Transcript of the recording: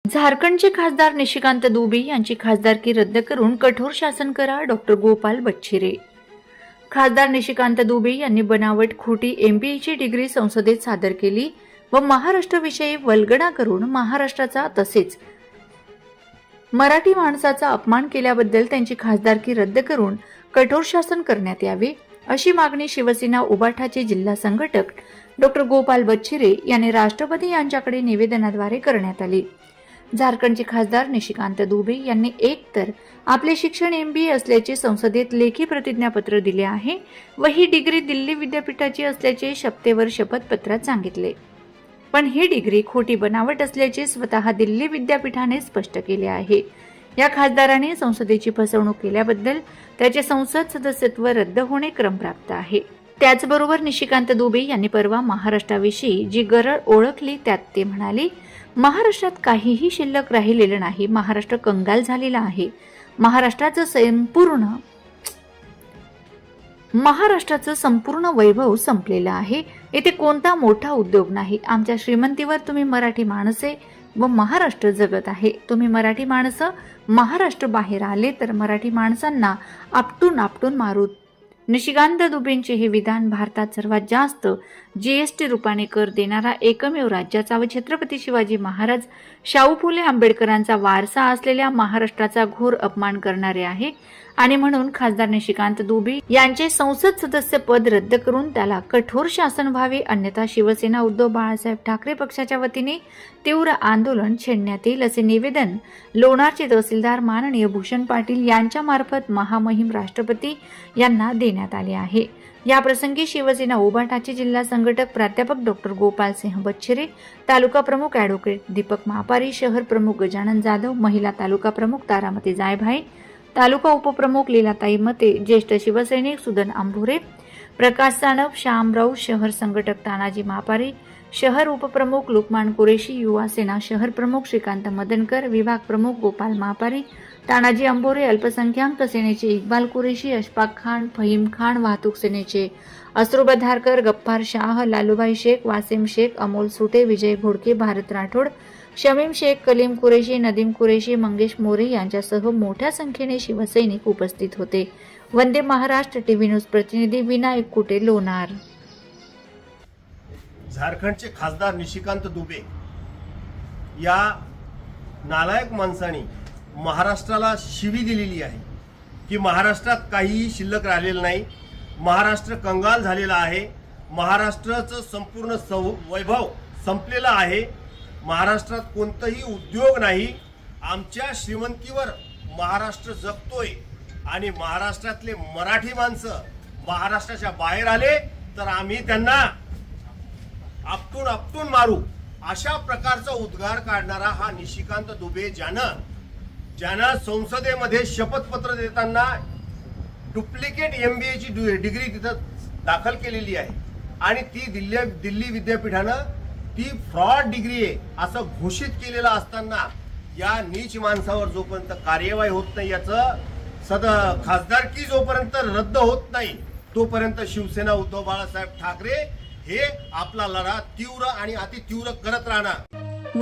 झारखंडचे खासदार निशिकांत दुबे यांची खासदारकी रद्द करून कठोर शासन करा, डॉक्टर गोपाल बच्छिरे। खासदार निशिकांत दुबे यांनी बनावट खोटी MBAची डिग्री संसदेत सादर केली व महाराष्ट्राविषयी वल्गना करून महाराष्ट्राचा तसेच मराठी माणसाचा अपमान केल्याबद्दल त्यांची खासदारकी रद्द करून कठोर शासन करण्यात यावे, अशी मागणी शिवसेना उबाठाचे जिल्हा संघटक डॉक्टर गोपाल बच्छिरे यांनी राष्ट्रपती यांच्याकडे निवेदनाद्वारे करण्यात आली। झारखंडचे खासदार निशिकांत दुबे यांनी एकतर आपले शिक्षण MBA असल्याचे संसदेत लेखी प्रतिज्ञापत्र दिले आहे व ही डिग्री दिल्ली विद्यापीठाची असल्याचे शपथेवर शपथपत्रात सांगितले, पण ही डिग्री खोटी बनावट असल्याचे स्वतः दिल्ली विद्यापीठाने स्पष्ट केले आहे। या खासदाराने संसदेची फसवणूक केल्याबद्दल त्याचे संसद सदस्यत्व रद्द होणे क्रमप्राप्त आहे। त्याचबरोबर निशिकांत दुबे यांनी परवा महाराष्ट्राविषयी जी गरज ओळखली त्यात ते म्हणाले, महाराष्ट्रात काहीही शिल्लक राहिलेलं नाही, महाराष्ट्र कंगाल झालेला आहे, महाराष्ट्राचं संपूर्ण वैभव संपलेलं आहे, येथे कोणता मोठा उद्योग नाही, आमच्या श्रीमंतीवर तुम्ही मराठी माणसे व महाराष्ट्र जगत आहे, तुम्ही मराठी माणसं महाराष्ट्र बाहेर आले तर मराठी माणसांना आपटून मारू। निशिकांत दुबेंचे हे विधान भारतात सर्वात जास्त GST रूपाने कर देणारा एकमेव राज्याचा व छत्रपती शिवाजी महाराज, शाहू फुले आंबेडकरांचा वारसा असलेल्या महाराष्ट्राचा घोर अपमान करणारे आहे आणि म्हणून खासदार निशिकांत दुबे यांचे संसद सदस्य पद रद्द करून त्याला कठोर शासन व्हावे, अन्यथा शिवसेना उद्धव बाळासाहेब ठाकरे पक्षाच्या वतीने तीव्र आंदोलन छेडण्यात येईल, असे निवेदन लोणारचे तहसीलदार माननीय भूषण पाटील यांच्या मार्फत महामहिम राष्ट्रपती यांना देण्यात आले आहे। या प्रसंगी शिवसेना उबाठाचे जिल्हा संघटक प्राध्यापक डॉक्टर गोपाल सिंह बच्छिरे, तालुका प्रमुख ॲडव्होकेट दीपक महापारी, शहर प्रमुख गजानन जाधव, महिला तालुका प्रमुख तारामती जायभाई, तालुका उपप्रमुख लीलाताई मते, ज्येष्ठ शिवसैनिक सुदन अंभुरे, प्रकाश सानप, श्यामराव, शहर संघटक तानाजी महापारी, शहर उपप्रमुख लुकमान कुरेशी, युवा सेना शहर प्रमुख श्रीकांत मदनकर, विभाग प्रमुख गोपाल महापारी, तानाजी अंबोरे, अल्पसंख्याक सेनेचे इक्बाल कुरेशी, अशफाक खान, फहीम खान, वाहतूक सेनेचे असरुब धारकर, गफ्फार शाह, लालूभाई शेख, वासिम शेख, अमोल सुटे, विजय घोडके, भारत राठोड, शमीम शेख, कलीम कुरेशी, नदीम कुरेशी, मंगेश मोरे यांच्यासह मोठ्या संख्येने शिवसैनिक उपस्थित होते। वंदे महाराष्ट्र टीव्ही न्यूज प्रतिनिधी विनायक कुटे, लोणार। झारखंडचे खासदार निशिकांत दुबे या नालायक माणसाने महाराष्ट्राला शिवी दिलेली आहे की महाराष्ट्रात काहीही शिल्लक राहिलेलं नाही, महाराष्ट्र कंगाल झालेला आहे, महाराष्ट्राचं संपूर्ण वैभव संपलेलं आहे, महाराष्ट्रात कोणताही उद्योग नाही, आमच्या श्रीमंतीवर महाराष्ट्र जगतोय आणि महाराष्ट्रातले मराठी माणसं महाराष्ट्राच्या बाहेर आले तर आम्ही त्यांना आपटून मारू, अशा प्रकारचा उद्गार काढणारा हा निशिकांत दुबे ज्यानं संसदेमध्ये शपथपत्र देताना डुप्लिकेट MBAची डिग्री तिथं दाखल केलेली आहे आणि ती दिल्ली विद्यापीठानं ती फ्रॉड डिग्री आहे असं घोषित केलेलं असताना या नीच माणसावर जोपर्यंत कार्यवाही होत नाही, याचं खासदारकी जोपर्यंत रद्द होत नाही तोपर्यंत शिवसेना उद्धव बाळासाहेब ठाकरे हे आपला लढा तीव्र आणि अतितीव्र करत राहणार।